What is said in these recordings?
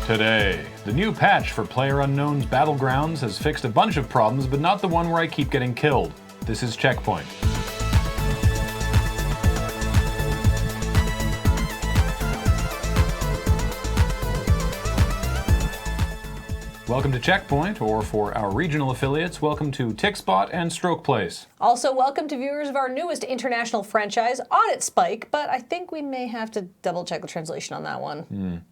Today, the new patch for Playerunknown's Battlegrounds has fixed a bunch of problems, but not the one where I keep getting killed. This is CheckPoint. Welcome to CheckPoint, or for our regional affiliates, welcome to TickSpot and Stroke Place. Also, welcome to viewers of our newest international franchise, Audit Spike, but I think we may have to double-check the translation on that one.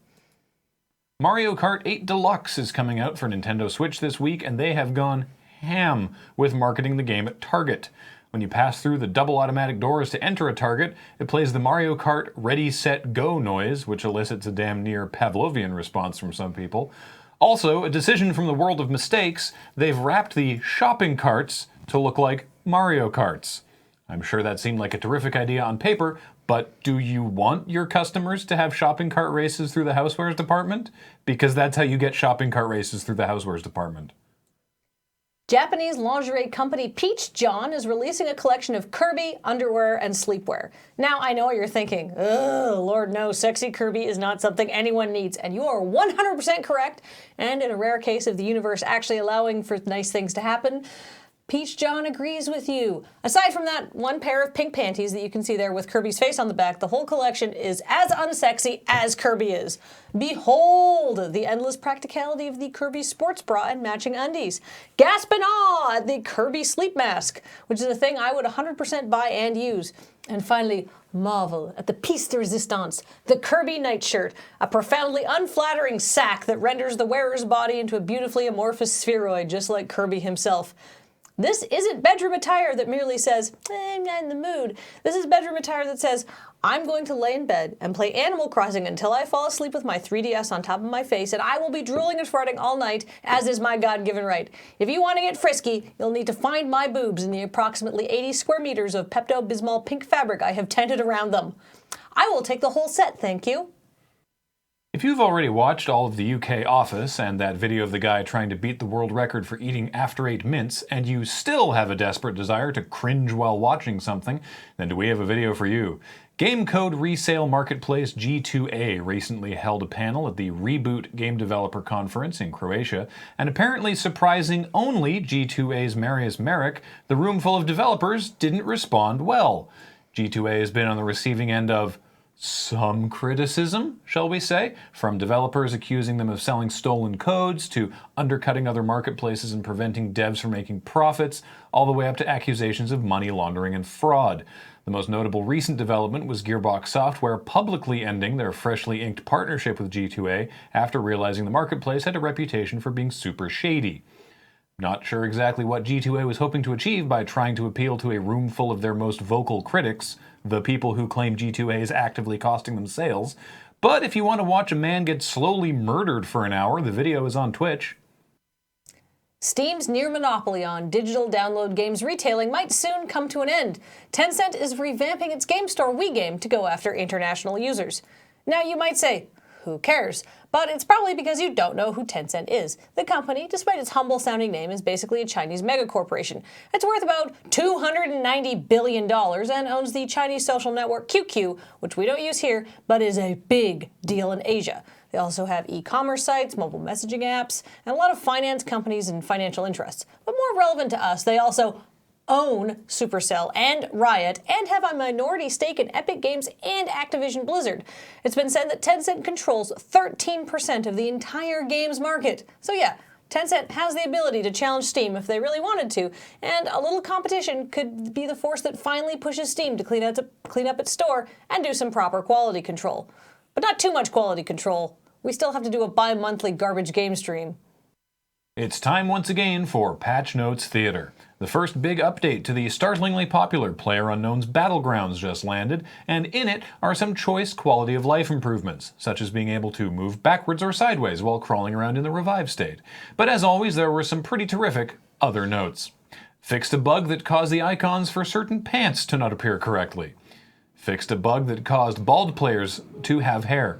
Mario Kart 8 Deluxe is coming out for Nintendo Switch this week, and they have gone ham with marketing the game at Target. When you pass through the double automatic doors to enter a Target, it plays the Mario Kart Ready, Set, Go noise, which elicits a damn near Pavlovian response from some people. Also, a decision from the world of mistakes, they've wrapped the shopping carts to look like Mario Karts. I'm sure that seemed like a terrific idea on paper, but do you want your customers to have shopping cart races through the housewares department? Because that's how you get shopping cart races through the housewares department. Japanese lingerie company Peach John is releasing a collection of Kirby, underwear, and sleepwear. Now, I know what you're thinking. Ugh, Lord no, sexy Kirby is not something anyone needs. And you are 100% correct. And in a rare case of the universe actually allowing for nice things to happen, Peach John agrees with you. Aside from that one pair of pink panties that you can see there with Kirby's face on the back, the whole collection is as unsexy as Kirby is. Behold the endless practicality of the Kirby sports bra and matching undies. Gasp in awe at the Kirby sleep mask, which is a thing I would 100% buy and use. And finally, marvel at the piece de resistance, the Kirby nightshirt, a profoundly unflattering sack that renders the wearer's body into a beautifully amorphous spheroid, just like Kirby himself. This isn't bedroom attire that merely says, I'm not in the mood. This is bedroom attire that says, I'm going to lay in bed and play Animal Crossing until I fall asleep with my 3DS on top of my face, and I will be drooling and farting all night, as is my God-given right. If you want to get frisky, you'll need to find my boobs in the approximately 80 square meters of Pepto-Bismol pink fabric I have tented around them. I will take the whole set, thank you. If you've already watched all of the UK Office and that video of the guy trying to beat the world record for eating after 8 mints, and you still have a desperate desire to cringe while watching something, then do we have a video for you. Game code resale marketplace G2A recently held a panel at the Reboot Game Developer Conference in Croatia, and apparently surprising only G2A's Marius Merrick, the room full of developers didn't respond well. G2A has been on the receiving end of some criticism, shall we say, from developers accusing them of selling stolen codes to undercutting other marketplaces and preventing devs from making profits, all the way up to accusations of money laundering and fraud. The most notable recent development was Gearbox Software publicly ending their freshly inked partnership with G2A after realizing the marketplace had a reputation for being super shady. Not sure exactly what G2A was hoping to achieve by trying to appeal to a room full of their most vocal critics, the people who claim G2A is actively costing them sales, but if you want to watch a man get slowly murdered for an hour, the video is on Twitch. Steam's near monopoly on digital download games retailing might soon come to an end. Tencent is revamping its game store WeGame to go after international users. Now you might say, who cares? But it's probably because you don't know who Tencent is. The company, despite its humble-sounding name, is basically a Chinese megacorporation. It's worth about $290 billion and owns the Chinese social network QQ, which we don't use here, but is a big deal in Asia. They also have e-commerce sites, mobile messaging apps, and a lot of finance companies and financial interests. But more relevant to us, they also own Supercell and Riot, and have a minority stake in Epic Games and Activision Blizzard. It's been said that Tencent controls 13% of the entire games market. So yeah, Tencent has the ability to challenge Steam if they really wanted to, and a little competition could be the force that finally pushes Steam to clean up its store and do some proper quality control. But not too much quality control. We still have to do a bi-monthly garbage game stream. It's time once again for Patch Notes Theater. The first big update to the startlingly popular Playerunknown's Battlegrounds just landed, and in it are some choice quality of life improvements, such as being able to move backwards or sideways while crawling around in the revive state. But as always, there were some pretty terrific other notes. Fixed a bug that caused the icons for certain pants to not appear correctly. Fixed a bug that caused bald players to have hair.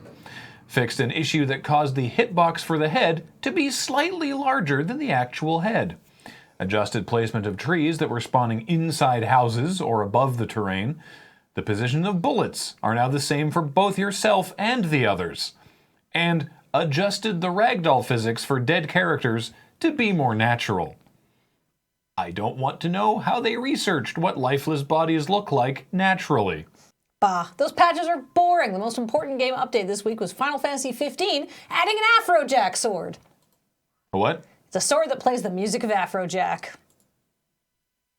Fixed an issue that caused the hitbox for the head to be slightly larger than the actual head. Adjusted placement of trees that were spawning inside houses or above the terrain. The position of bullets are now the same for both yourself and the others. And adjusted the ragdoll physics for dead characters to be more natural. I don't want to know how they researched what lifeless bodies look like naturally. Bah, those patches are boring. The most important game update this week was Final Fantasy 15, adding an Afrojack sword. What? It's a sword that plays the music of Afrojack.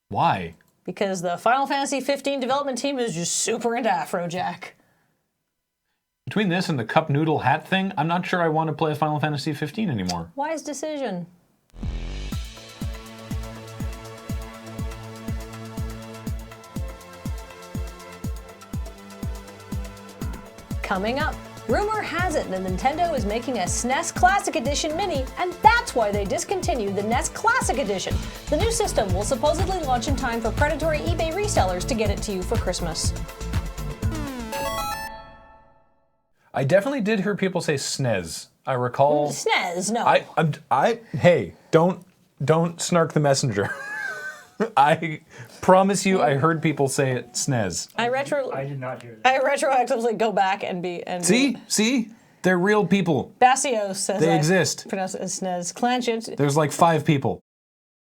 Why? Because the Final Fantasy 15 development team is just super into Afrojack. Between this and the cup noodle hat thing, I'm not sure I want to play Final Fantasy 15 anymore. Wise decision. Coming up, rumor has it that Nintendo is making a SNES Classic Edition Mini, and that's why they discontinued the NES Classic Edition. The new system will supposedly launch in time for predatory eBay resellers to get it to you for Christmas. I definitely did hear people say SNES. I recall. SNES, no. Hey, don't snark the messenger. I promise you, I heard people say it SNES. I did not hear that. I retroactively go back and See, they're real people. Basios says They exist. Pronounce it as SNES. Clanchit. There's like 5 people.